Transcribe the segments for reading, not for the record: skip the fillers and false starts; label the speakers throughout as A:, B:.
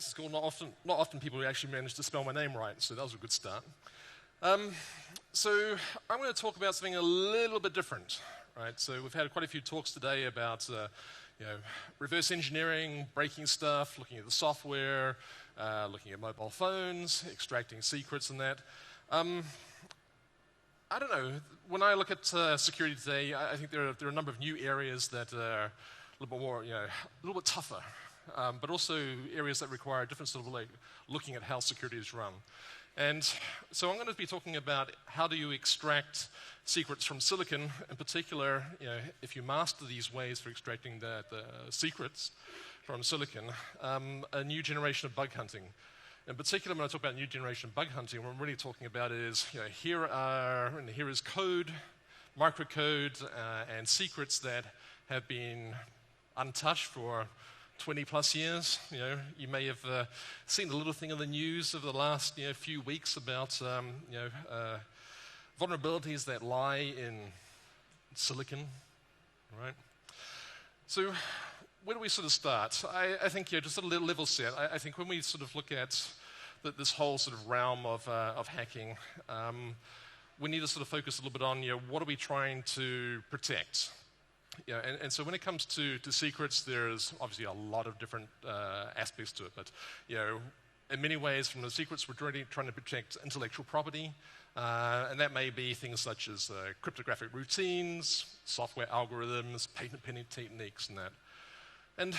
A: school, not often people actually manage to spell my name right, so that was a good start. So I'm going to talk about something a little bit different, right? So we've had quite a few talks today about reverse engineering, breaking stuff, looking at the software, looking at mobile phones, extracting secrets and that. I don't know. When I look at security today, I think there are a number of new areas that are a little bit more, a little bit tougher, but also areas that require a different sort of looking at how security is run. And so I'm going to be talking about how do you extract secrets from silicon. In particular, if you master these ways for extracting the secrets from silicon, a new generation of bug hunting. In particular, when I talk about new generation bug hunting, what I'm really talking about is, here is code, microcode, and secrets that have been untouched for 20 plus years. You may have seen a little thing in the news over the last few weeks about vulnerabilities that lie in silicon, right? So where do we sort of start? I think just a little level set. I think when we sort of look at this whole sort of realm of hacking, we need to sort of focus a little bit on what are we trying to protect. And so when it comes to secrets, there's obviously a lot of different aspects to it. But in many ways, from the secrets, we're really trying to protect intellectual property, and that may be things such as cryptographic routines, software algorithms, patent pending techniques, and that. And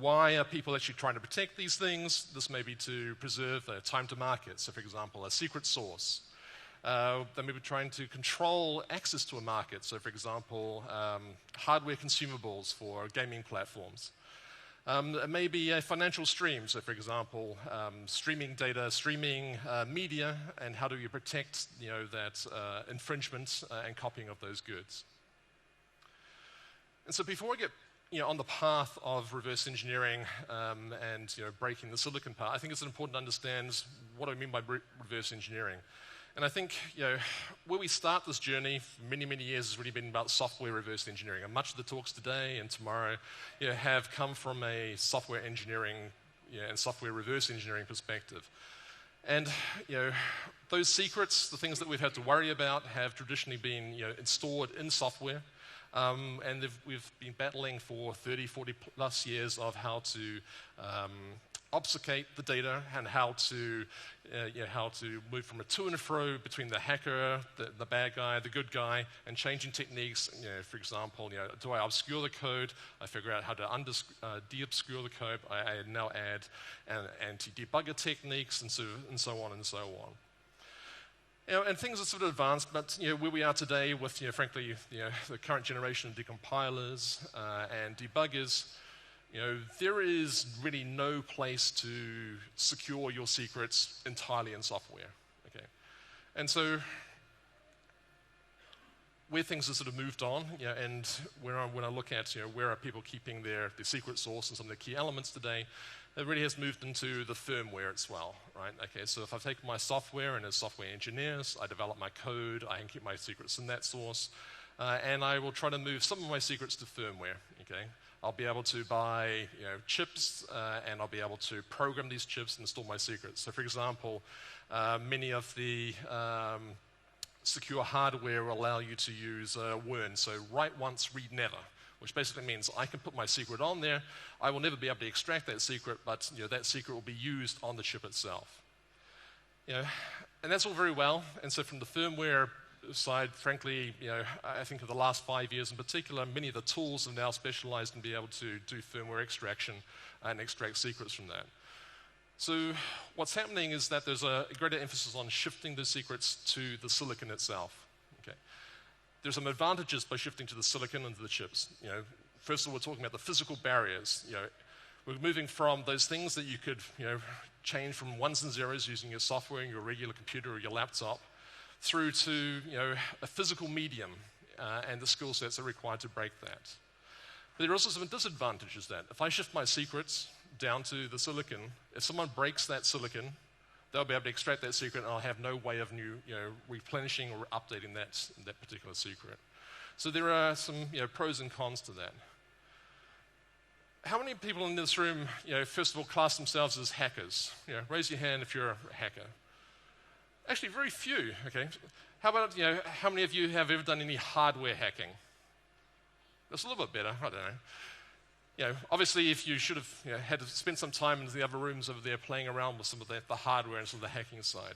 A: why are people actually trying to protect these things? This may be to preserve time to market. So, for example, a secret source. They may be trying to control access to a market. So, for example, hardware consumables for gaming platforms. It may be a financial stream. So, for example, streaming data, streaming media, and how do you protect that infringement and copying of those goods. And so before I get on the path of reverse engineering and breaking the silicon part, I think it's important to understand what I mean by reverse engineering. And I think where we start this journey for many, many years has really been about software reverse engineering. And much of the talks today and tomorrow have come from a software engineering and software reverse engineering perspective. And those secrets, the things that we've had to worry about, have traditionally been stored in software. And we've been battling for 30, 40 plus years of how to obfuscate the data and how to move from a to and fro between the hacker, the bad guy, the good guy, and changing techniques. For example, do I obscure the code? I figure out how to de-obscure the code. I now add anti-debugger techniques and so on and so on. And things are sort of advanced, but where we are today with, frankly, the current generation of decompilers and debuggers, there is really no place to secure your secrets entirely in software. Okay, and so where things have sort of moved on, and when I look at where are people keeping their secret source and some of the key elements today, it really has moved into the firmware as well, right? Okay, so if I take my software and as software engineers, I develop my code, I can keep my secrets in that source, and I will try to move some of my secrets to firmware, okay? I'll be able to buy chips, and I'll be able to program these chips and store my secrets. So for example, many of the secure hardware will allow you to use WERN, so write once, read never, which basically means I can put my secret on there. I will never be able to extract that secret, but that secret will be used on the chip itself. And that's all very well. And so from the firmware side, frankly, I think of the last 5 years in particular, many of the tools have now specialized in being able to do firmware extraction and extract secrets from that. So what's happening is that there's a greater emphasis on shifting the secrets to the silicon itself. Okay. There's some advantages by shifting to the silicon and to the chips. First of all, we're talking about the physical barriers. We're moving from those things that you could, change from ones and zeros using your software and your regular computer or your laptop, through to, a physical medium and the skill sets that are required to break that. But there are also some disadvantages that if I shift my secrets down to the silicon, if someone breaks that silicon, they'll be able to extract that secret, and I'll have no way of replenishing or updating that particular secret. So there are some pros and cons to that. How many people in this room, first of all, class themselves as hackers? Raise your hand if you're a hacker. Actually, very few, okay? How about, how many of you have ever done any hardware hacking? That's a little bit better, I don't know. Obviously, if you should have had to spend some time in the other rooms over there playing around with some of the hardware and some of the hacking side.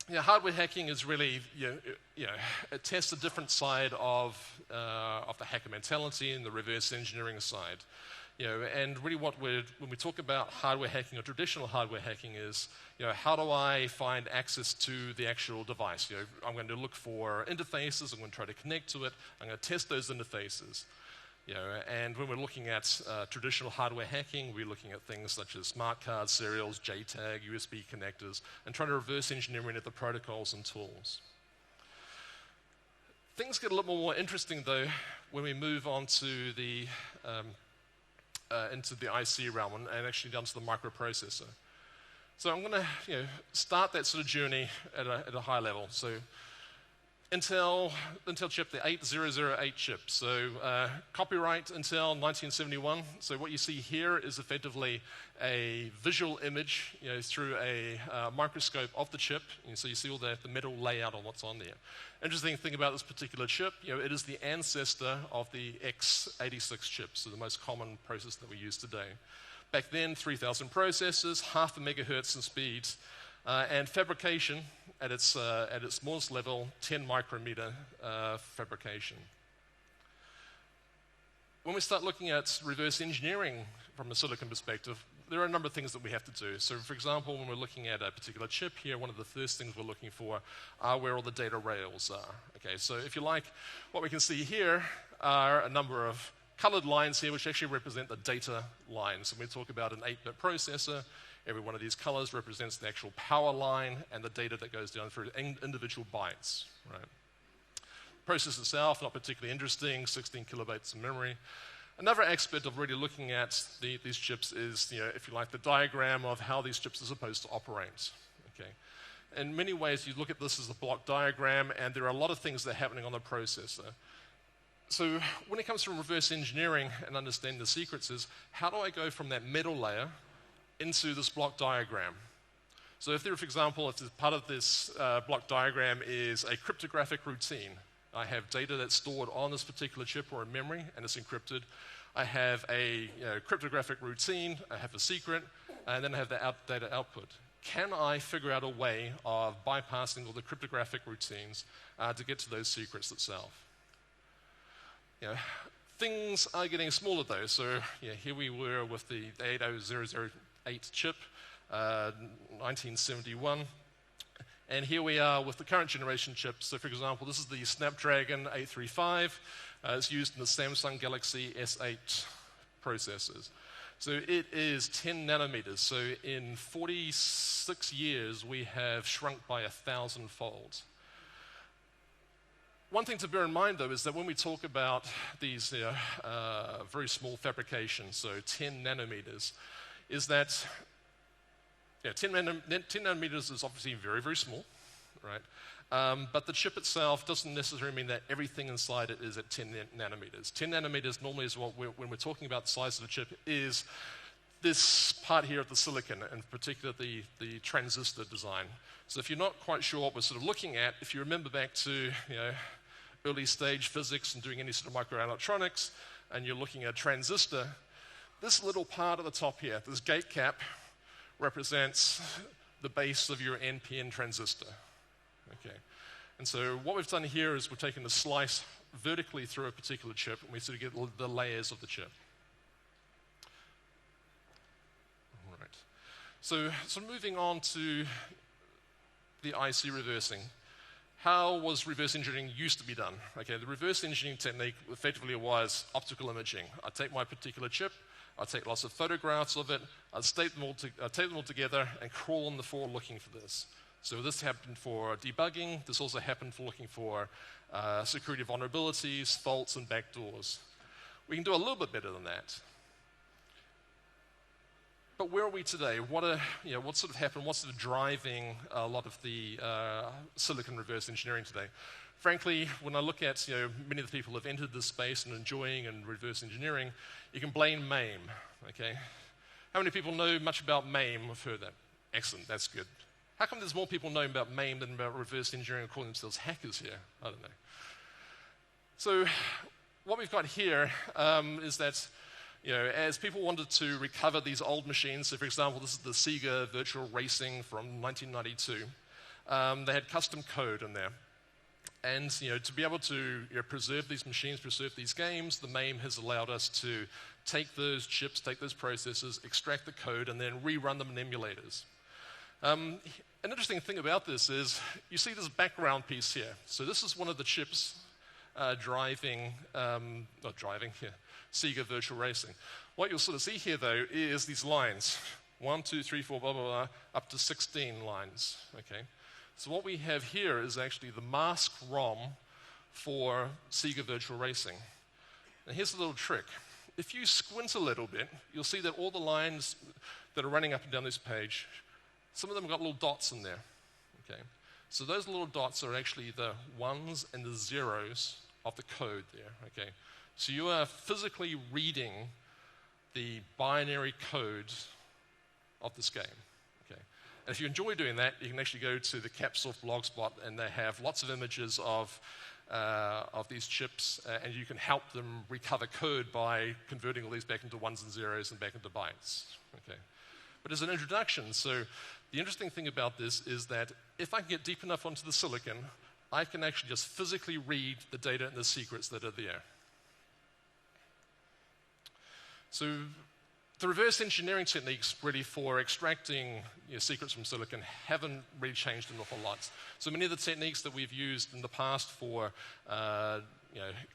A: Hardware hacking is really, it tests a different side of the hacker mentality and the reverse engineering side. And really when we talk about hardware hacking or traditional hardware hacking is, how do I find access to the actual device? I'm going to look for interfaces, I'm going to try to connect to it, I'm going to test those interfaces. And when we're looking at traditional hardware hacking, we're looking at things such as smart card serials, JTAG, USB connectors, and trying to reverse engineer into the protocols and tools. Things get a little more interesting, though, when we move on to into the IC realm and actually down to the microprocessor. So I'm going to start that sort of journey at a high level. So Intel chip, the 8008 chip. So copyright Intel 1971. So what you see here is effectively a visual image through a microscope of the chip. So you see all the metal layout on what's on there. Interesting thing about this particular chip, it is the ancestor of the x86 chip, so the most common processor that we use today. Back then, 3,000 processors, 0.5 megahertz in speed, and fabrication at its smallest level, 10 micrometer fabrication. When we start looking at reverse engineering from a silicon perspective, there are a number of things that we have to do. So, for example, when we're looking at a particular chip here, one of the first things we're looking for are where all the data rails are. Okay, so if you like, what we can see here are a number of colored lines here, which actually represent the data lines. And we talk about an 8-bit processor. Every one of these colors represents the actual power line and the data that goes down through individual bytes. Right? The process itself, not particularly interesting, 16 kilobytes of memory. Another aspect of really looking at these chips is, if you like, the diagram of how these chips are supposed to operate. Okay? In many ways, you look at this as a block diagram, and there are a lot of things that are happening on the processor. So when it comes to reverse engineering and understanding the secrets is, how do I go from that metal layer into this block diagram? So if there, for example, if part of this block diagram is a cryptographic routine, I have data that's stored on this particular chip or in memory, and it's encrypted. I have a cryptographic routine, I have a secret, and then I have the data output. Can I figure out a way of bypassing all the cryptographic routines to get to those secrets itself? Things are getting smaller, though. So here we were with the 8008 chip, 1971. And here we are with the current generation chips. So, for example, this is the Snapdragon 835. It's used in the Samsung Galaxy S8 processors. So it is 10 nanometers. So in 46 years, we have shrunk by 1,000-fold. One thing to bear in mind, though, is that when we talk about these very small fabrications, so 10 nanometers, is that 10 nanometers is obviously very, very small, right? But the chip itself doesn't necessarily mean that everything inside it is at 10 nanometers. 10 nanometers normally is what when we're talking about the size of the chip is this part here of the silicon, and in particular the transistor design. So if you're not quite sure what we're sort of looking at, if you remember back to early stage physics and doing any sort of microelectronics, and you're looking at a transistor, this little part at the top here, this gate cap, represents the base of your NPN transistor. Okay. And so what we've done here is we're taking a slice vertically through a particular chip, and we sort of get the layers of the chip. All right. So moving on to the IC reversing. How was reverse engineering used to be done? Okay, the reverse engineering technique effectively was optical imaging. I take my particular chip, I take lots of photographs of it, I tape them all together and crawl on the floor looking for this. So this happened for debugging. This also happened for looking for security vulnerabilities, faults, and backdoors. We can do a little bit better than that. But where are we today? What sort of happened? What's sort of driving a lot of the silicon reverse engineering today? frankly, when I look at many of the people who have entered this space and enjoying and reverse engineering, you can blame MAME. Okay, how many people know much about MAME? I've heard that. Excellent, that's good. How come there's more people knowing about MAME than about reverse engineering and calling themselves hackers here? I don't know. So what we've got here is that as people wanted to recover these old machines, so for example, this is the Sega Virtual Racing from 1992. They had custom code in there. And to be able to preserve these machines, preserve these games, the MAME has allowed us to take those chips, take those processors, extract the code, and then rerun them in emulators. An interesting thing about this is you see this background piece here. So this is one of the chips driving Sega Virtual Racing. What you'll sort of see here, though, is these lines. 1, 2, 3, 4, blah, blah, blah, up to 16 lines. Okay. So what we have here is actually the mask ROM for Sega Virtual Racing. And here's a little trick. If you squint a little bit, you'll see that all the lines that are running up and down this page, some of them have got little dots in there. Okay. So those little dots are actually the ones and the zeros of the code there. Okay. So you are physically reading the binary code of this game. Okay. And if you enjoy doing that, you can actually go to the Capsoft blogspot, and they have lots of images of these chips, and you can help them recover code by converting all these back into ones and zeros and back into bytes. Okay. But as an introduction, so the interesting thing about this is that if I can get deep enough onto the silicon, I can actually just physically read the data and the secrets that are there. So the reverse engineering techniques really for extracting secrets from silicon haven't really changed an awful lot. So many of the techniques that we've used in the past for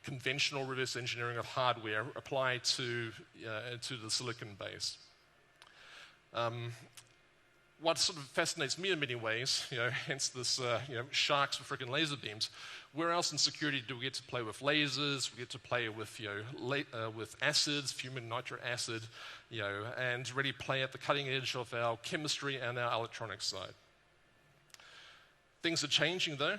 A: conventional reverse engineering of hardware apply to the silicon base. What sort of fascinates me in many ways, hence this sharks with freaking laser beams. Where else in security do we get to play with lasers? We get to play with with acids, fumed nitric acid, and really play at the cutting edge of our chemistry and our electronics side. Things are changing though.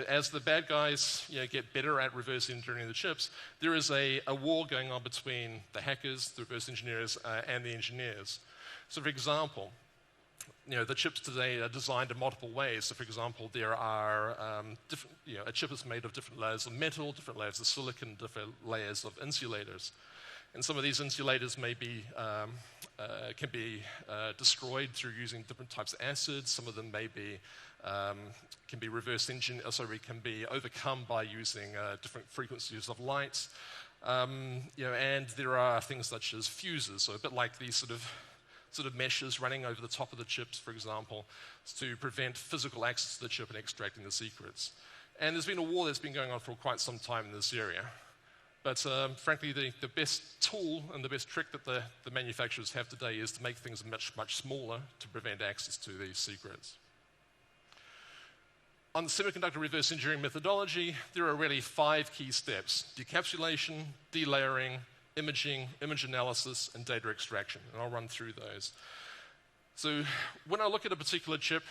A: As the bad guys get better at reverse engineering the chips, there is a war going on between the hackers, the reverse engineers, and the engineers. So for example, the chips today are designed in multiple ways. So, for example, there are different. A chip is made of different layers of metal, different layers of silicon, different layers of insulators, and some of these insulators can be destroyed through using different types of acids. Some of them can be can be overcome by using different frequencies of light. And there are things such as fuses, so a bit like these sort of meshes running over the top of the chips, for example, to prevent physical access to the chip and extracting the secrets. And there's been a war that's been going on for quite some time in this area. But frankly, the best tool and the best trick that the manufacturers have today is to make things much, much smaller to prevent access to these secrets. On the semiconductor reverse engineering methodology, there are really 5 key steps: decapsulation, delayering, imaging, image analysis, and data extraction. And I'll run through those. So when I look at a particular chip,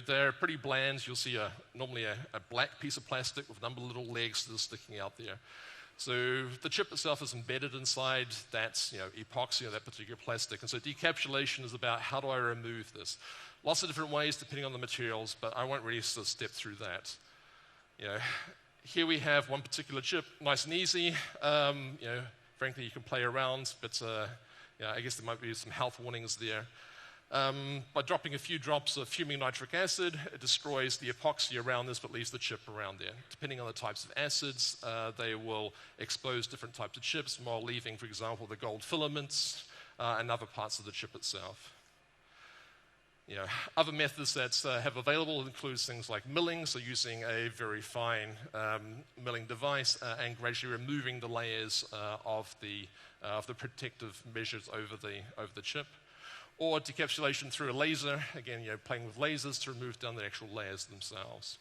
A: they're pretty bland. You'll see normally a black piece of plastic with a number of little legs that are sticking out there. So the chip itself is embedded inside that epoxy or that particular plastic. And so decapsulation is about how do I remove this? Lots of different ways depending on the materials, but I won't really sort of step through that. Here we have one particular chip, nice and easy. Frankly, you can play around, but I guess there might be some health warnings there. By dropping a few drops of fuming nitric acid, it destroys the epoxy around this, but leaves the chip around there. Depending on the types of acids, they will expose different types of chips while leaving, for example, the gold filaments and other parts of the chip itself. Other methods that have available includes things like milling, so using a very fine milling device and gradually removing the layers of the protective measures over the chip, or decapsulation through a laser. Again, playing with lasers to remove down the actual layers themselves.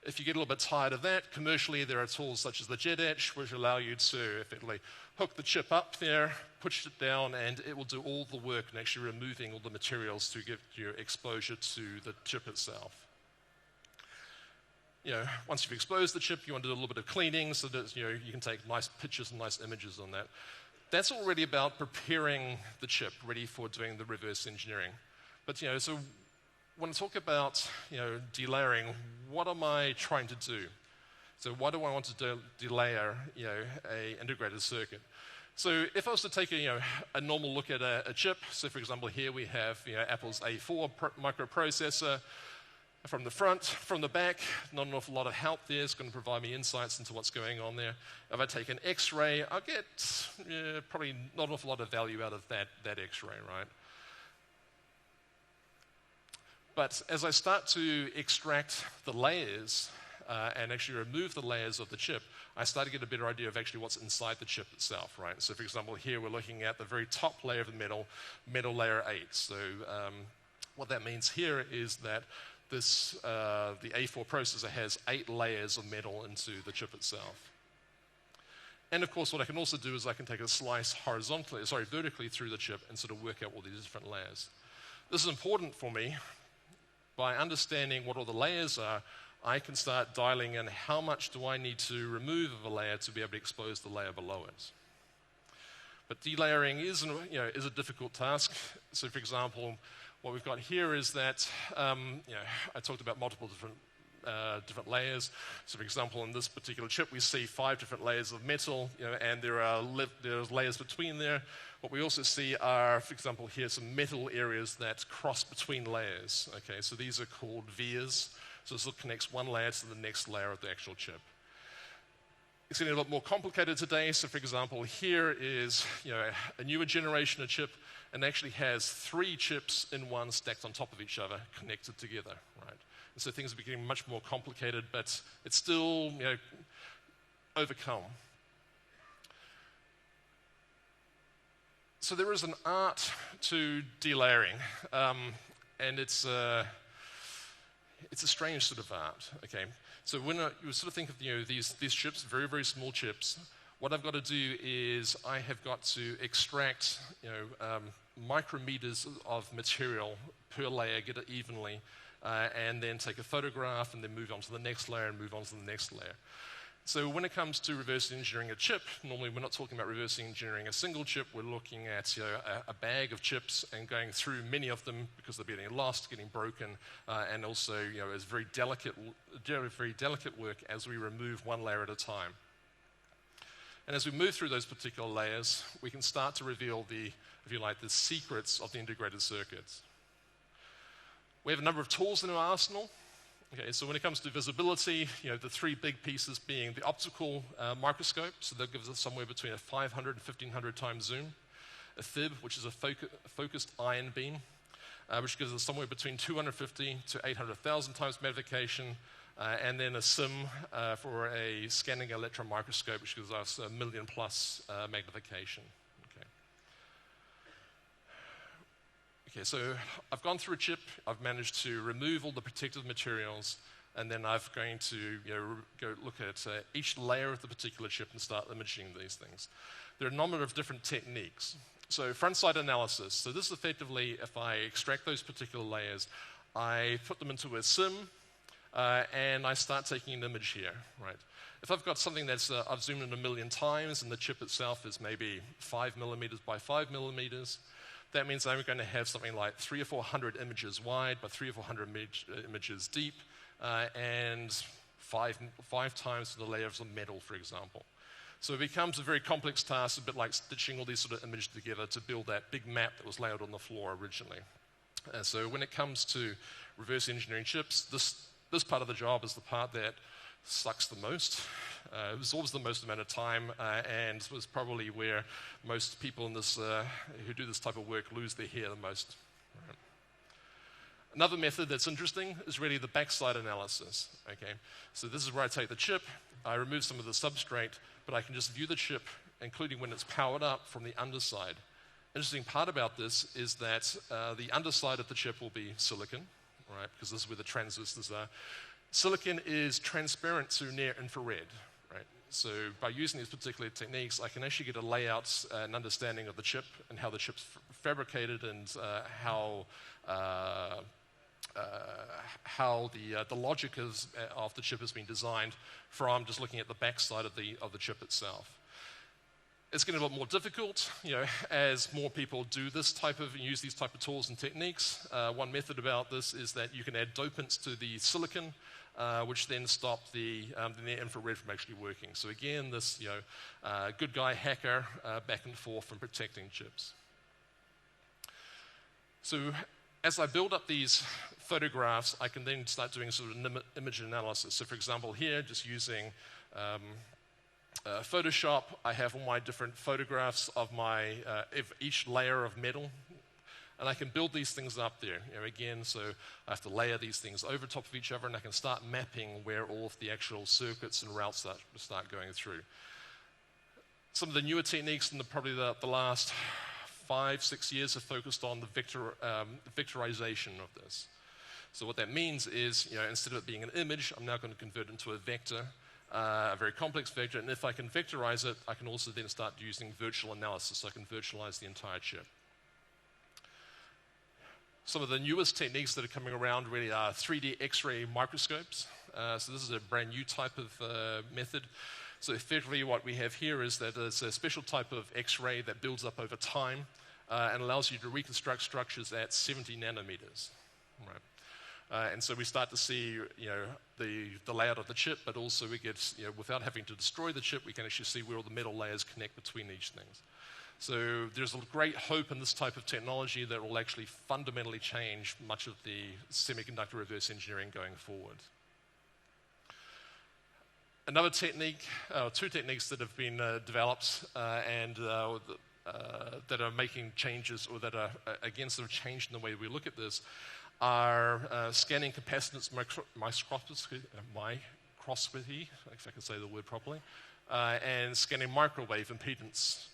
A: If you get a little bit tired of that, commercially there are tools such as the jet etch, which allow you to effectively hook the chip up there, push it down, and it will do all the work in actually removing all the materials to give you exposure to the chip itself. once you've exposed the chip, you want to do a little bit of cleaning so that you can take nice pictures and nice images on that. That's already about preparing the chip ready for doing the reverse engineering. But so when I talk about delayering, what am I trying to do? So why do I want to delayer a integrated circuit? So if I was to take a normal look at a chip, so for example here we have Apple's A4 microprocessor. From the front, from the back, not an awful lot of help there. It's going to provide me insights into what's going on there. If I take an X-ray, I'll get probably not an awful lot of value out of that X-ray, right? But as I start to extract the layers and actually remove the layers of the chip, I start to get a better idea of actually what's inside the chip itself, right? So for example, here we're looking at the very top layer of the metal layer 8. So what that means here is that the A4 processor has 8 layers of metal into the chip itself. And of course, what I can also do is I can take a slice vertically through the chip and sort of work out all these different layers. This is important for me. By understanding what all the layers are, I can start dialing in how much do I need to remove of a layer to be able to expose the layer below it. But delayering is a difficult task. So for example, what we've got here is that, I talked about multiple different layers. So for example, in this particular chip, we see 5 different layers of metal, and there's layers between there. What we also see are, for example, here some metal areas that cross between layers. Okay, so these are called vias. So this connects one layer to the next layer of the actual chip. It's getting a lot more complicated today. So for example, here is a newer generation of chip, and actually has 3 chips in one stacked on top of each other, connected together, right? And so things are becoming much more complicated, but it's still overcome. So there is an art to delayering, and it's a strange sort of art. Okay, so when you sort of think of these chips, very very small chips, what I've got to do is I have got to extract micrometers of material per layer, get it evenly, and then take a photograph and then move on to the next layer and move on to the next layer. So when it comes to reverse engineering a chip, normally we're not talking about reverse engineering a single chip. We're looking at a bag of chips and going through many of them because they're getting lost, getting broken, and also it's very delicate work as we remove one layer at a time. And as we move through those particular layers, we can start to reveal the secrets of the integrated circuits. We have a number of tools in our arsenal. Okay, so when it comes to visibility, the 3 big pieces being the optical microscope, so that gives us somewhere between a 500 and 1500 times zoom, a fib, which is a focused ion beam, which gives us somewhere between 250 to 800,000 times magnification, and then a SIM for a scanning electron microscope, which gives us 1 million plus magnification. Okay, so I've gone through a chip, I've managed to remove all the protective materials, and then I'm going to go look at each layer of the particular chip and start imaging these things. There are a number of different techniques. So front-side analysis. So this is effectively, if I extract those particular layers, I put them into a SIM, and I start taking an image here, right? If I've got something that's I've zoomed in 1 million times, and the chip itself is maybe 5 millimeters by 5 millimeters, that means I'm going to have something like 300 or 400 images wide by 300 or 400 images deep, and five times the layers of metal, for example. So it becomes a very complex task, a bit like stitching all these sort of images together to build that big map that was laid on the floor originally. So when it comes to reverse engineering chips, this part of the job is the part that sucks the most, absorbs the most amount of time, and was probably where most people in this who do this type of work lose their hair the most. Right. Another method that's interesting is really the backside analysis. Okay, so this is where I take the chip, I remove some of the substrate, but I can just view the chip, including when it's powered up, from the underside. Interesting part about this is that the underside of the chip will be silicon, right? Because this is where the transistors are. Silicon is transparent to near infrared, right? So by using these particular techniques, I can actually get a layout, an understanding of the chip and how the chip's fabricated and how how the logic of the chip has been designed from just looking at the backside of the chip itself. It's getting a lot more difficult, as more people do use these type of tools and techniques. One method about this is that you can add dopants to the silicon, which then stop the infrared from actually working. So again, this good guy hacker back and forth from protecting chips. So as I build up these photographs, I can then start doing sort of image analysis. So for example, here, just using Photoshop, I have all my different photographs of each layer of metal, and I can build these things up there. Again, so I have to layer these things over top of each other, and I can start mapping where all of the actual circuits and routes start going through. Some of the newer techniques in probably the last 5-6 years have focused on the vectorization of this. So what that means is, instead of it being an image, I'm now going to convert it into a vector, a very complex vector, and if I can vectorize it, I can also then start using virtual analysis, so I can virtualize the entire chip. Some of the newest techniques that are coming around really are 3D X-ray microscopes. So this is a brand new type of method. So effectively what we have here is that it's a special type of X-ray that builds up over time and allows you to reconstruct structures at 70 nanometers. Right. And so we start to see, the layout of the chip, but also we get, without having to destroy the chip, we can actually see where all the metal layers connect between each things. So there's a great hope in this type of technology that will actually fundamentally change much of the semiconductor reverse engineering going forward. Another technique, two techniques that have been developed and that are making changes, or that are again sort of changing the way we look at this, are scanning capacitance microscopy, if I can say the word properly, and scanning microwave impedance.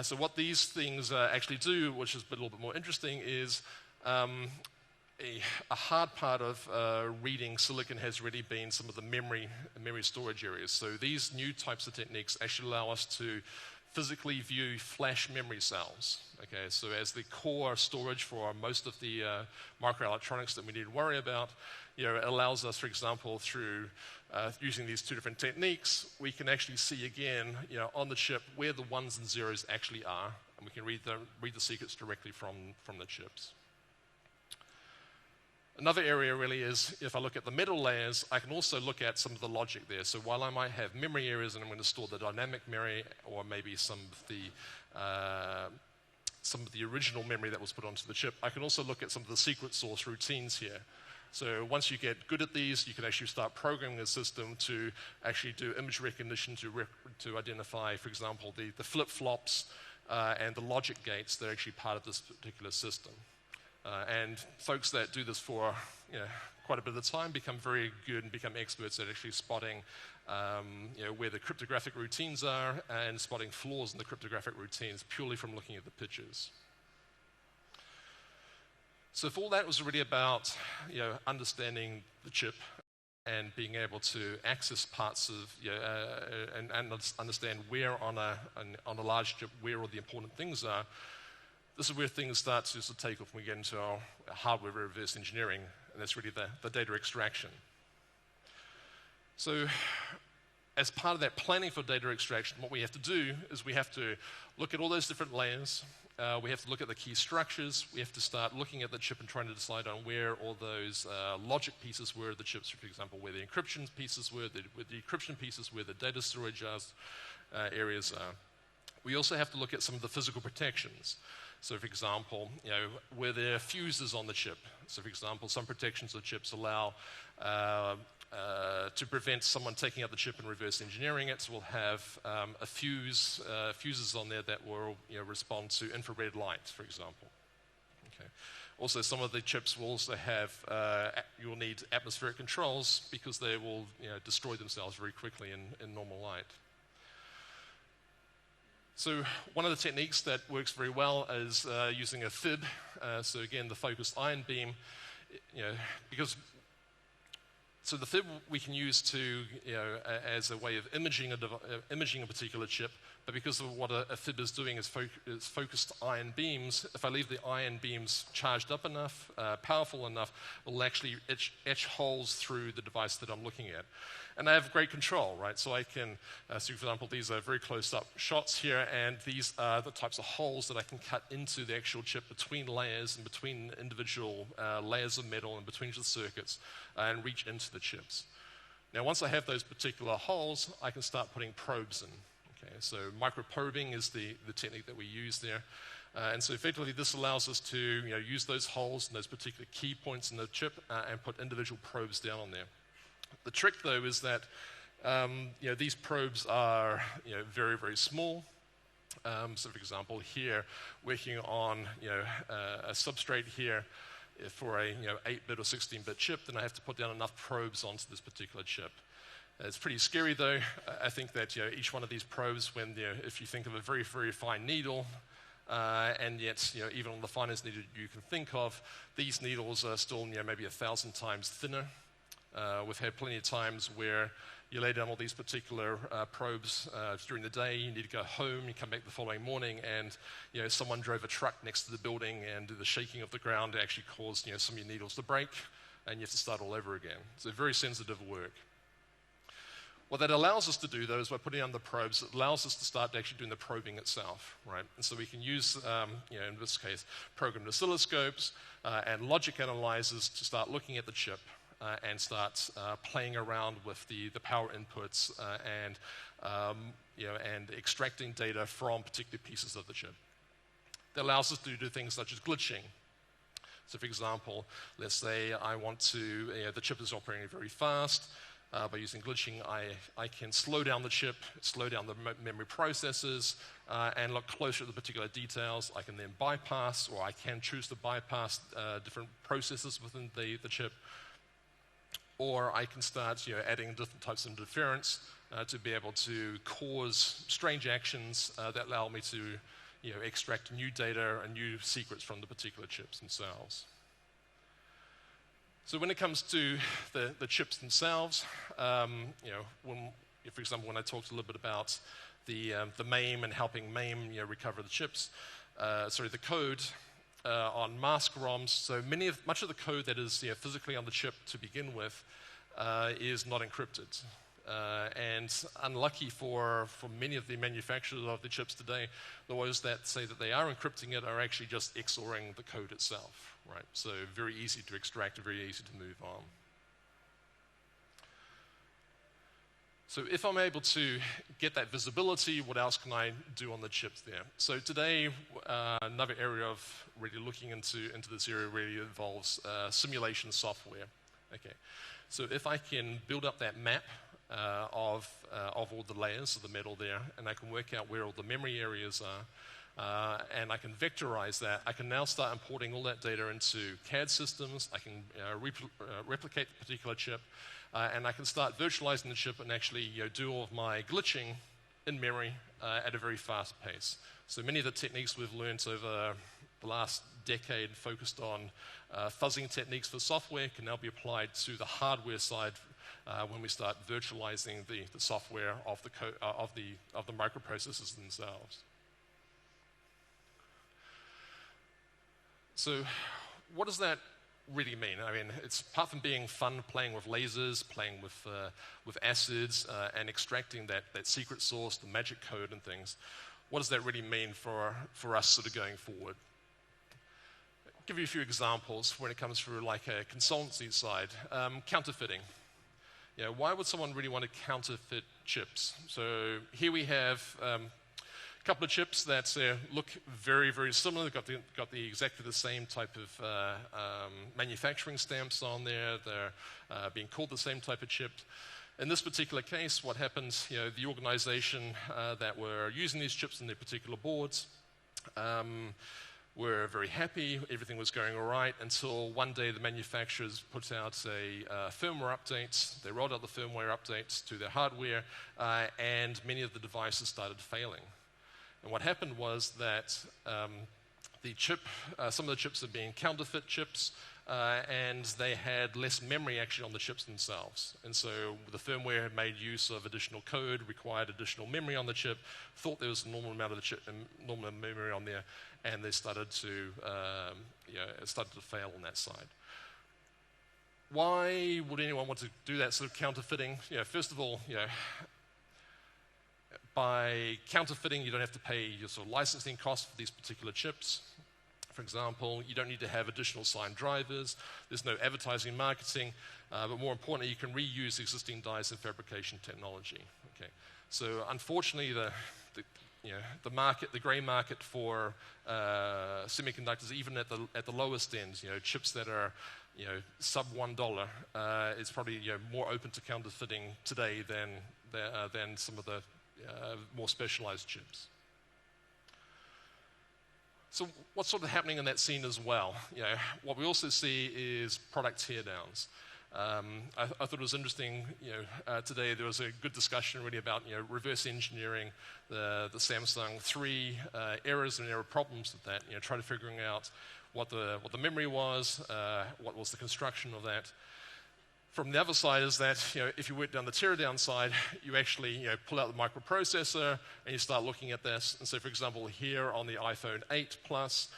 A: So what these things actually do, which is a little bit more interesting, is a hard part of reading silicon has really been some of the memory storage areas. So these new types of techniques actually allow us to physically view flash memory cells. Okay, so as the core storage for most of the microelectronics that we need to worry about, it allows us, for example, through using these two different techniques, we can actually see again, on the chip where the ones and zeros actually are, and we can read the secrets directly from the chips. Another area really is, if I look at the metal layers, I can also look at some of the logic there. So while I might have memory areas and I'm going to store the dynamic memory, or maybe some of the original memory that was put onto the chip, I can also look at some of the secret source routines here. So once you get good at these, you can actually start programming the system to actually do image recognition to identify, for example, the flip-flops and the logic gates that are actually part of this particular system. And folks that do this for quite a bit of the time become very good and become experts at actually spotting where the cryptographic routines are and spotting flaws in the cryptographic routines purely from looking at the pictures. So if all that was really about understanding the chip and being able to access parts of and understand where on a large chip where all the important things are, this is where things start to sort of take off when we get into our hardware reverse engineering, and that's really the data extraction. So as part of that planning for data extraction, what we have to do is we have to look at all those different layers. We have to look at the key structures. We have to start looking at the chip and trying to decide on where all those logic pieces were, the chips, for example, where the encryption pieces were, where the decryption pieces, where the data storage areas are. We also have to look at some of the physical protections. So, for example, where there are fuses on the chip. So, for example, some protections of chips allow to prevent someone taking out the chip and reverse engineering it. So we'll have fuses on there that will respond to infrared light, for example. Okay. Also, some of the chips will also have, you'll need atmospheric controls because they will destroy themselves very quickly in normal light. So one of the techniques that works very well is using a FIB. So again, the focused ion beam, because So the fib we can use to, as a way of imaging a particular chip, but because of what a fib is doing is focused ion beams, if I leave the ion beams charged up enough, powerful enough, it will actually etch holes through the device that I'm looking at. And I have great control, right? So I can, so for example, these are very close-up shots here, and these are the types of holes that I can cut into the actual chip between layers and between individual layers of metal and between the circuits and reach into the chips. Now, once I have those particular holes, I can start putting probes in. Okay, so microprobing is the technique that we use there. And so effectively, this allows us to use those holes and those particular key points in the chip and put individual probes down on there. The trick, though, is that these probes are very, very small. So, for example, here, working on a substrate here for a 8-bit or 16-bit chip, then I have to put down enough probes onto this particular chip. It's pretty scary, though. I think that each one of these probes, if you think of a very, very fine needle, and yet even on the finest needle you can think of, these needles are still maybe 1,000 times thinner. We've had plenty of times where you lay down all these particular probes during the day, you need to go home, you come back the following morning, and someone drove a truck next to the building, and the shaking of the ground actually caused some of your needles to break, and you have to start all over again. So very sensitive work. What that allows us to do, though, is by putting on the probes, it allows us to start actually doing the probing itself, right? And so we can use, in this case, programmed oscilloscopes and logic analyzers to start looking at the chip. And start playing around with the power inputs and extracting data from particular pieces of the chip. That allows us to do things such as glitching. So, for example, let's say I want to, the chip is operating very fast. By using glitching, I can slow down the chip, slow down the memory processes, and look closer at the particular details. I can then bypass, or I can choose to bypass different processes within the chip. Or I can start adding different types of interference to be able to cause strange actions that allow me to extract new data and new secrets from the particular chips themselves. So when it comes to the chips themselves, for example, when I talked a little bit about the MAME and helping MAME recover the chips, the code, on mask ROMs, so much of the code that is physically on the chip to begin with is not encrypted. And unlucky for many of the manufacturers of the chips today, those that say that they are encrypting it are actually just XORing the code itself, right? So very easy to extract, very easy to move on. So if I'm able to get that visibility, what else can I do on the chips there? So today, another area of really looking into this area really involves simulation software. Okay, so if I can build up that map of all the layers of the metal there, and I can work out where all the memory areas are, and I can vectorize that, I can now start importing all that data into CAD systems. I can replicate the particular chip. And I can start virtualizing the chip and actually do all of my glitching in memory at a very fast pace. So many of the techniques we've learned over the last decade focused on fuzzing techniques for software can now be applied to the hardware side when we start virtualizing the software of the microprocessors themselves. So what does that really mean? I mean, it's apart from being fun playing with lasers, playing with acids, and extracting that secret sauce, the magic code and things, what does that really mean for us sort of going forward? I'll give you a few examples when it comes through like a consultancy side. Counterfeiting. Why would someone really want to counterfeit chips? So here we have couple of chips that look very, very similar. They've got the exactly the same type of manufacturing stamps on there. They're being called the same type of chip. In this particular case, what happens, the organization that were using these chips in their particular boards were very happy. Everything was going all right until one day the manufacturers put out a firmware update. They rolled out the firmware updates to their hardware, and many of the devices started failing. And what happened was that some of the chips are being counterfeit chips, and they had less memory actually on the chips themselves. And so the firmware had made use of additional code, required additional memory on the chip, thought there was a normal amount of the chip, normal memory on there, and they started to, it started to fail on that side. Why would anyone want to do that sort of counterfeiting? First of all, by counterfeiting, you don't have to pay your sort of licensing costs for these particular chips. For example, you don't need to have additional signed drivers. There's no advertising and marketing. But more importantly, you can reuse existing dies and fabrication technology. Okay. So unfortunately, the market, the gray market for semiconductors, even at the lowest end, chips that are sub $1, is probably more open to counterfeiting today than some of the more specialized chips. So what's sort of happening in that scene as well? What we also see is product teardowns. I thought it was interesting, today there was a good discussion really about, reverse engineering the Samsung 3 errors and error problems with that, trying to figuring out what the memory was, what was the construction of that. From the other side is that, if you went down the teardown side, you actually, pull out the microprocessor and you start looking at this. And so, for example, here on the iPhone 8 Plus,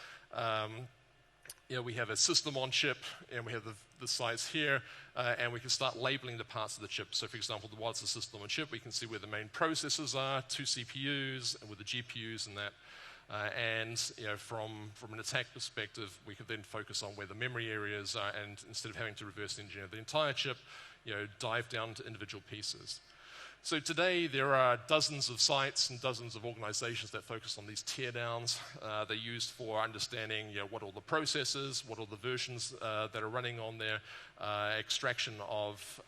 A: we have a system on chip, and we have the size here, and we can start labeling the parts of the chip. So, for example, what's the system on chip? We can see where the main processors are, 2 CPUs, and with the GPUs and that. From an attack perspective, we could then focus on where the memory areas are, and instead of having to reverse engineer the entire chip, dive down to individual pieces. So today there are dozens of sites and dozens of organizations that focus on these teardowns. They're used for understanding what all the processes, what all the versions that are running on there, extraction of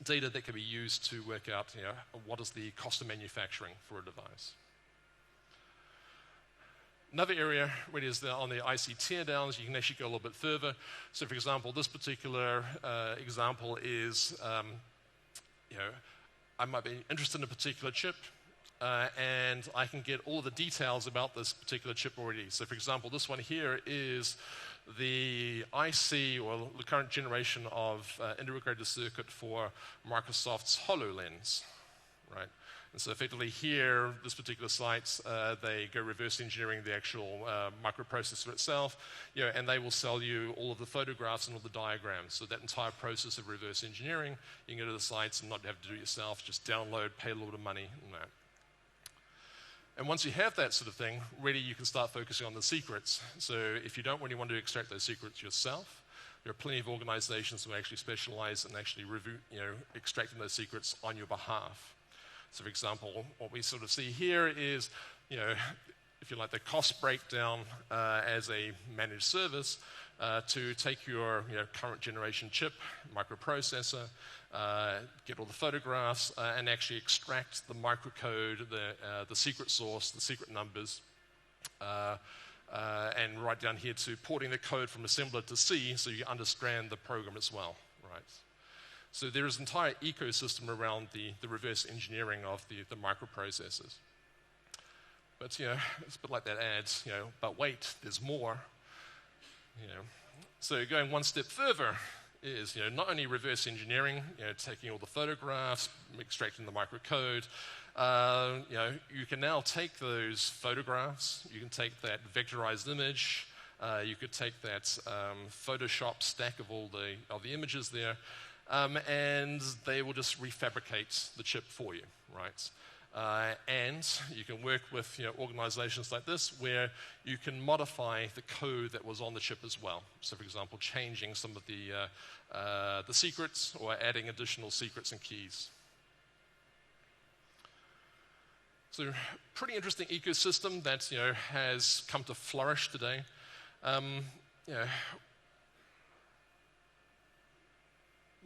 A: data that can be used to work out what is the cost of manufacturing for a device. Another area really is on the IC teardowns. You can actually go a little bit further. So, for example, this particular example is, I might be interested in a particular chip, and I can get all the details about this particular chip already. So, for example, this one here is the IC, or the current generation of integrated circuit for Microsoft's HoloLens, right? And so effectively here, this particular site, they go reverse engineering the actual microprocessor itself, and they will sell you all of the photographs and all the diagrams. So that entire process of reverse engineering, you can go to the sites and not have to do it yourself, just download, pay a little bit of money, and that. And once you have that sort of thing, really you can start focusing on the secrets. So if you don't really want to extract those secrets yourself, there are plenty of organizations who actually specialize in actually extracting those secrets on your behalf. So, for example, what we sort of see here is, if you like, the cost breakdown as a managed service to take your current generation chip, microprocessor, get all the photographs, and actually extract the microcode, the secret source, the secret numbers, and right down here to porting the code from assembler to C so you understand the program as well, right? So there is an entire ecosystem around the reverse engineering of the microprocessors. But, it's a bit like that ad, but wait, there's more. So going one step further is, not only reverse engineering, taking all the photographs, extracting the microcode, you can now take those photographs, you can take that vectorized image, you could take that Photoshop stack of all the images there, and they will just refabricate the chip for you, right? And you can work with organizations like this where you can modify the code that was on the chip as well. So, for example, changing some of the secrets or adding additional secrets and keys. So, pretty interesting ecosystem that has come to flourish today.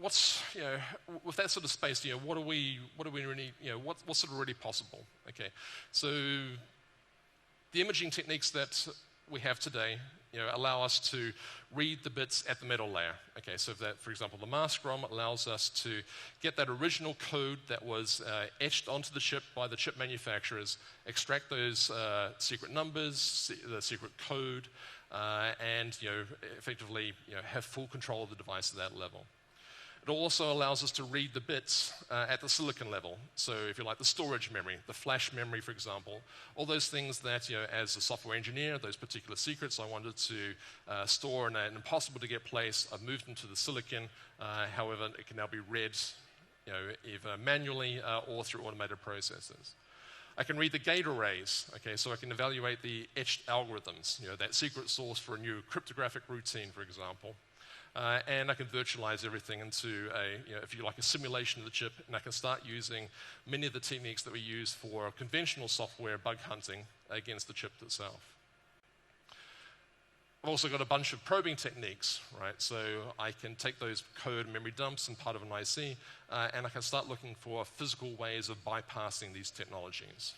A: What's with that sort of space? What do we really? What's sort of really possible? Okay, so the imaging techniques that we have today allow us to read the bits at the metal layer. Okay, so that, for example, the mask ROM allows us to get that original code that was etched onto the chip by the chip manufacturers, extract those secret numbers, the secret code, and effectively have full control of the device at that level. It also allows us to read the bits at the silicon level. So if you like, the storage memory, the flash memory, for example, all those things that, as a software engineer, those particular secrets I wanted to store in an impossible to get place, I've moved them to the silicon. However, it can now be read either manually or through automated processors. I can read the gate arrays, okay, so I can evaluate the etched algorithms, that secret source for a new cryptographic routine, for example. And I can virtualize everything into if you like, a simulation of the chip, and I can start using many of the techniques that we use for conventional software bug hunting against the chip itself. I've also got a bunch of probing techniques, right? So I can take those code and memory dumps and part of an IC, and I can start looking for physical ways of bypassing these technologies.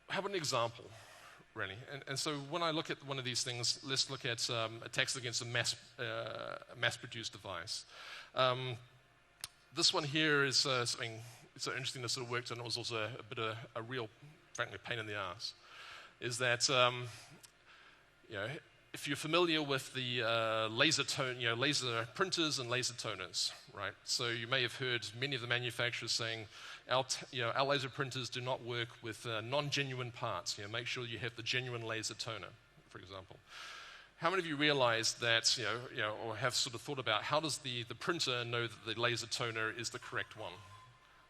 A: How about an example? Really. And so when I look at one of these things, let's look at attacks against a mass-produced device. This one here is something so interesting that sort of worked, and it was also a bit of a real, frankly, pain in the ass. Is that if you're familiar with the laser printers and laser toners, right? So you may have heard many of the manufacturers saying, our laser printers do not work with non-genuine parts. Make sure you have the genuine laser toner, for example. How many of you realize that, or have sort of thought about how does the printer know that the laser toner is the correct one?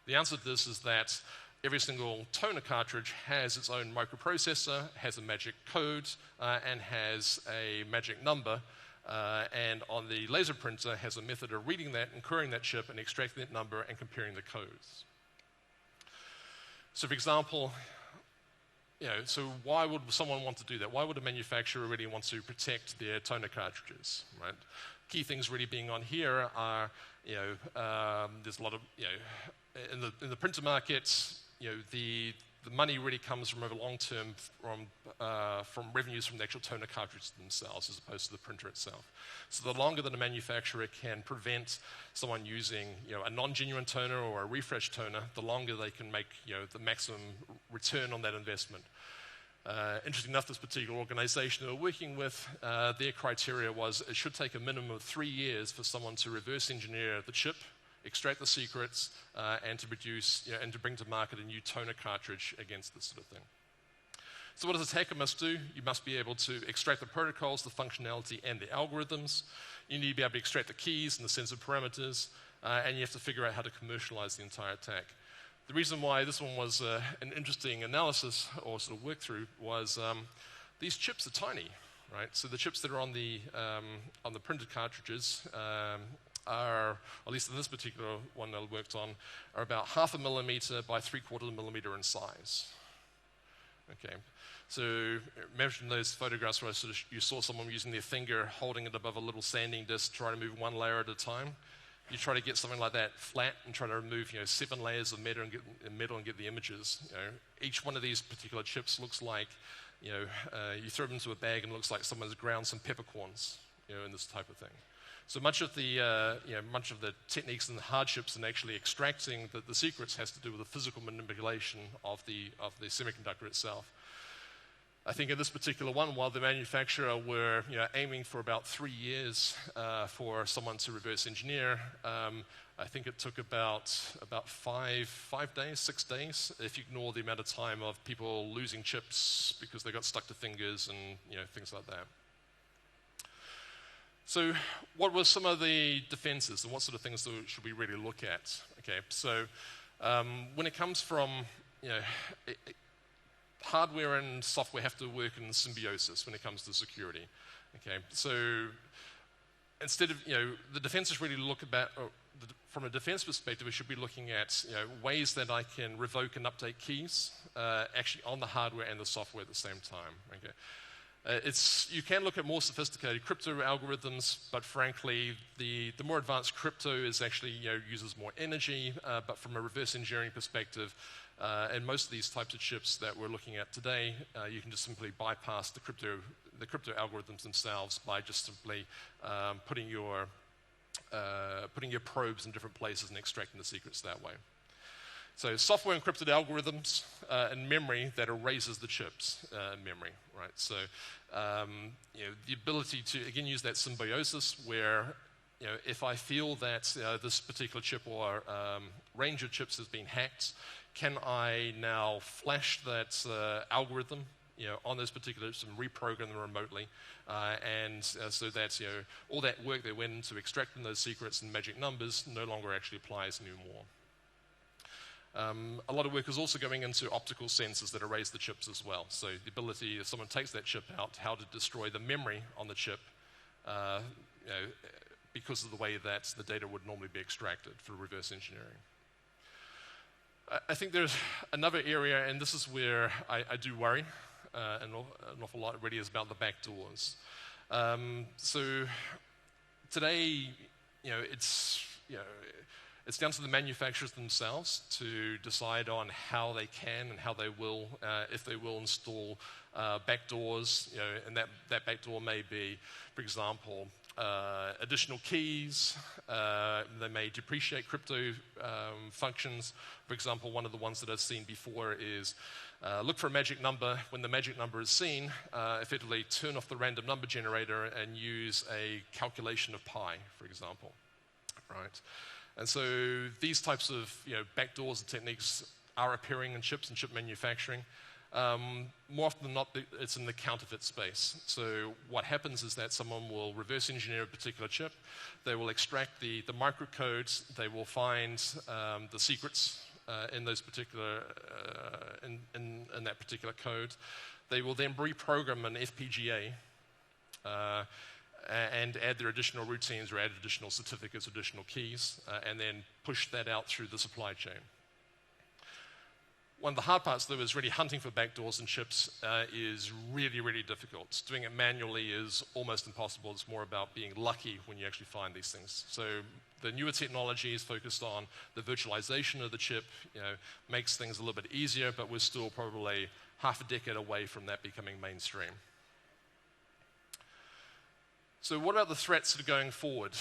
A: The answer to this is that every single toner cartridge has its own microprocessor, has a magic code, and has a magic number. And on the laser printer has a method of reading that and querying that chip and extracting that number and comparing the codes. So for example, so why would someone want to do that? Why would a manufacturer really want to protect their toner cartridges, right? Key things really being on here are, there's a lot of, in the printer markets, the money really comes from over long term from revenues from the actual toner cartridges themselves as opposed to the printer itself. So the longer that a manufacturer can prevent someone using a non-genuine toner or a refresh toner, the longer they can make the maximum return on that investment. Interesting enough, this particular organization that we're working with, their criteria was it should take a minimum of 3 years for someone to reverse engineer the chip, extract the secrets, and to produce and to bring to market a new toner cartridge against this sort of thing. So what does a hacker must do? You must be able to extract the protocols, the functionality, and the algorithms. You need to be able to extract the keys and the sensor parameters, and you have to figure out how to commercialize the entire attack. The reason why this one was an interesting analysis or sort of work through was these chips are tiny, right? So the chips that are on the printed cartridges are, at least in this particular one that I worked on, are about 0.5 millimeter by 3/4 millimeter in size. Okay, so imagine those photographs where you saw someone using their finger holding it above a little sanding disc, trying to move one layer at a time. You try to get something like that flat and try to remove 7 layers of metal and get the images. Each one of these particular chips looks like you throw them into a bag and it looks like someone's ground some peppercorns, and this type of thing. So much of the techniques and the hardships in actually extracting the secrets has to do with the physical manipulation of the semiconductor itself. I think in this particular one, while the manufacturer were aiming for about 3 years for someone to reverse engineer, I think it took about 5 days, 6 days, if you ignore the amount of time of people losing chips because they got stuck to fingers and things like that. So what were some of the defenses and what sort of things should we really look at? Okay, so when it comes from, hardware and software have to work in symbiosis when it comes to security. Okay, so instead of, the defenses really look about, from a defense perspective, we should be looking at ways that I can revoke and update keys actually on the hardware and the software at the same time. Okay. You can look at more sophisticated crypto algorithms, but frankly, the more advanced crypto is actually uses more energy. But from a reverse engineering perspective, and most of these types of chips that we're looking at today, you can just simply bypass the crypto algorithms themselves by just simply putting your probes in different places and extracting the secrets that way. So software encrypted algorithms and memory that erases the chips in memory, right? So the ability to, again, use that symbiosis where if I feel that this particular chip or range of chips has been hacked, can I now flash that algorithm on those particular chips and reprogram them remotely, so that all that work that went into extracting those secrets and magic numbers no longer actually applies anymore. A lot of work is also going into optical sensors that erase the chips as well. So the ability, if someone takes that chip out, how to destroy the memory on the chip, because of the way that the data would normally be extracted for reverse engineering. I think there's another area, and this is where I do worry an awful lot really, is about the backdoors. So today, it's down to the manufacturers themselves to decide on how they can and how they will, if they will install backdoors, and that backdoor may be, for example, additional keys. They may depreciate crypto functions. For example, one of the ones that I've seen before is look for a magic number. When the magic number is seen, effectively turn off the random number generator and use a calculation of pi, for example, right? And so these types of backdoors and techniques are appearing in chips and chip manufacturing. More often than not, it's in the counterfeit space. So what happens is that someone will reverse engineer a particular chip. They will extract the microcodes. They will find the secrets in those particular in that particular code. They will then reprogram an FPGA. And add their additional routines or add additional certificates, additional keys, and then push that out through the supply chain. One of the hard parts, though, is really hunting for backdoors in chips is really, really difficult. Doing it manually is almost impossible. It's more about being lucky when you actually find these things. So the newer technology is focused on the virtualization of the chip, makes things a little bit easier, but we're still probably half a decade away from that becoming mainstream. So what about the threats that are going forward?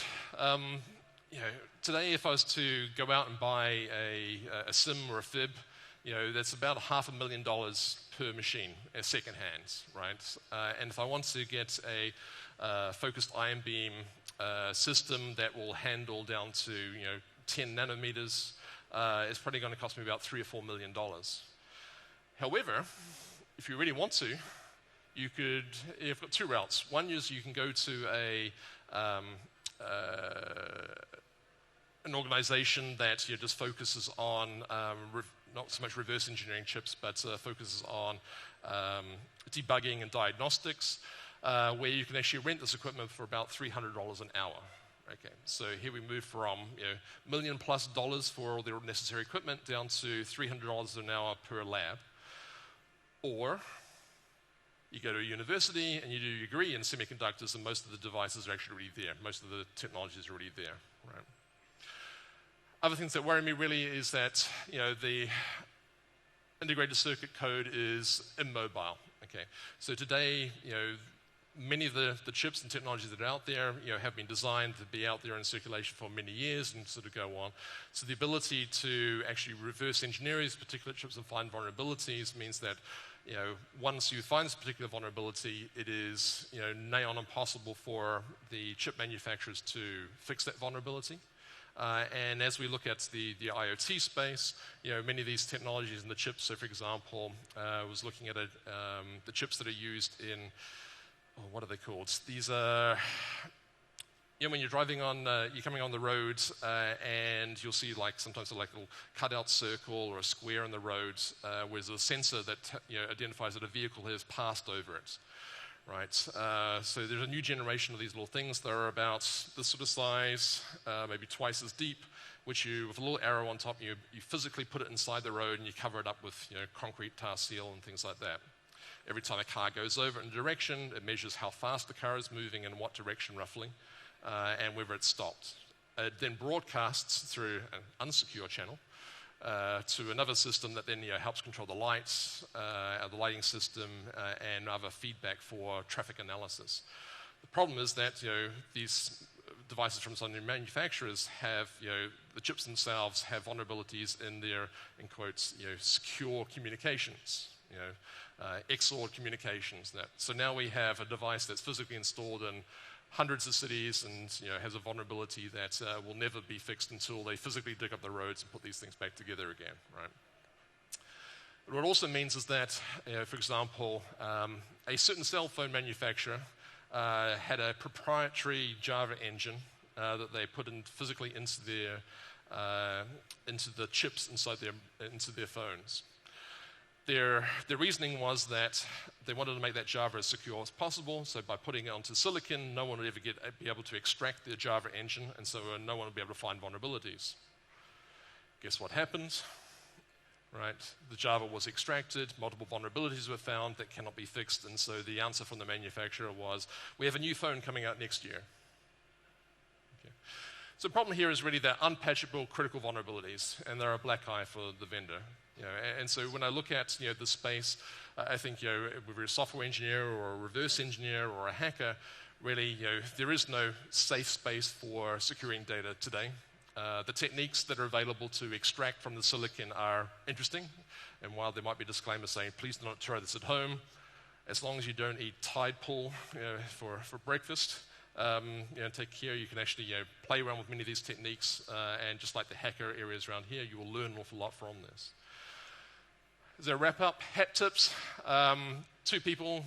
A: Today, if I was to go out and buy a SIM or a FIB, that's about $500,000 per machine, secondhand, right? And if I want to get a focused ion beam system that will handle down to 10 nanometers, it's probably going to cost me about $3 or $4 million. However, if you really want to, you've got two routes. One is you can go to an organization that just focuses on not so much reverse engineering chips, but focuses on debugging and diagnostics, where you can actually rent this equipment for about $300 an hour. Okay, so here we move from $1 million+ for all the necessary equipment down to $300 an hour per lab. Or you go to a university and you do your degree in semiconductors, and most of the devices are actually already there. Most of the technology is already there, right? Other things that worry me really is that the integrated circuit code is immobile. Okay, so today many of the chips and technologies that are out there have been designed to be out there in circulation for many years and sort of go on. So the ability to actually reverse engineer these particular chips and find vulnerabilities means that once you find this particular vulnerability, it is nigh on impossible for the chip manufacturers to fix that vulnerability. And as we look at the IoT space, many of these technologies in the chips. So, for example, I was looking at the chips that are used in what are they called? These are when you're driving on, you're coming on the road, and you'll see sometimes a little cutout circle or a square in the road, where there's a sensor that identifies that a vehicle has passed over it, right? So there's a new generation of these little things that are about this sort of size, maybe twice as deep, which with a little arrow on top, you physically put it inside the road and you cover it up with concrete tar seal and things like that. Every time a car goes over in a direction, it measures how fast the car is moving and what direction roughly, and whether it's stopped. It then broadcasts through an unsecure channel to another system that then helps control the lights, the lighting system, and other feedback for traffic analysis. The problem is that these devices from some new manufacturers have, the chips themselves have vulnerabilities in their, in quotes, secure communications, XOR communications. So now we have a device that's physically installed in hundreds of cities and has a vulnerability that will never be fixed until they physically dig up the roads and put these things back together again, right? But what it also means is that, for example, a certain cell phone manufacturer had a proprietary Java engine that they put in physically into the chips into their phones. Their reasoning was that they wanted to make that Java as secure as possible, so by putting it onto silicon, no one would ever be able to extract the Java engine, and so no one would be able to find vulnerabilities. Guess what happened? Right? The Java was extracted, multiple vulnerabilities were found that cannot be fixed, and so the answer from the manufacturer was, we have a new phone coming out next year. Okay. So the problem here is really that unpatchable critical vulnerabilities, and they're a black eye for the vendor. And so when I look at the space, I think whether you're a software engineer or a reverse engineer or a hacker, really there is no safe space for securing data today. The techniques that are available to extract from the silicon are interesting, and while there might be disclaimers saying, please do not try this at home, as long as you don't eat Tide Pool for breakfast, take care, you can actually play around with many of these techniques, and just like the hacker areas around here, you will learn an awful lot from this. As a wrap-up, hat tips. Two people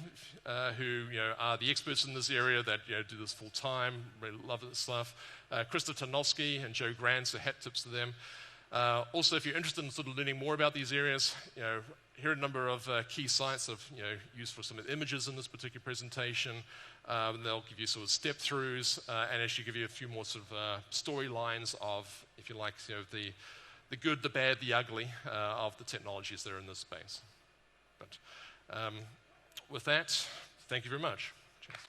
A: who are the experts in this area that do this full-time, really love this stuff. Krista Tarnowski and Joe Grand, so hat tips to them. Also, if you're interested in sort of learning more about these areas, here are a number of key sites I've used for some of the images in this particular presentation. They'll give you sort of step-throughs and actually give you a few more sort of storylines of, if you like, the good, the bad, the ugly of the technologies that are in this space. But with that, thank you very much. Cheers.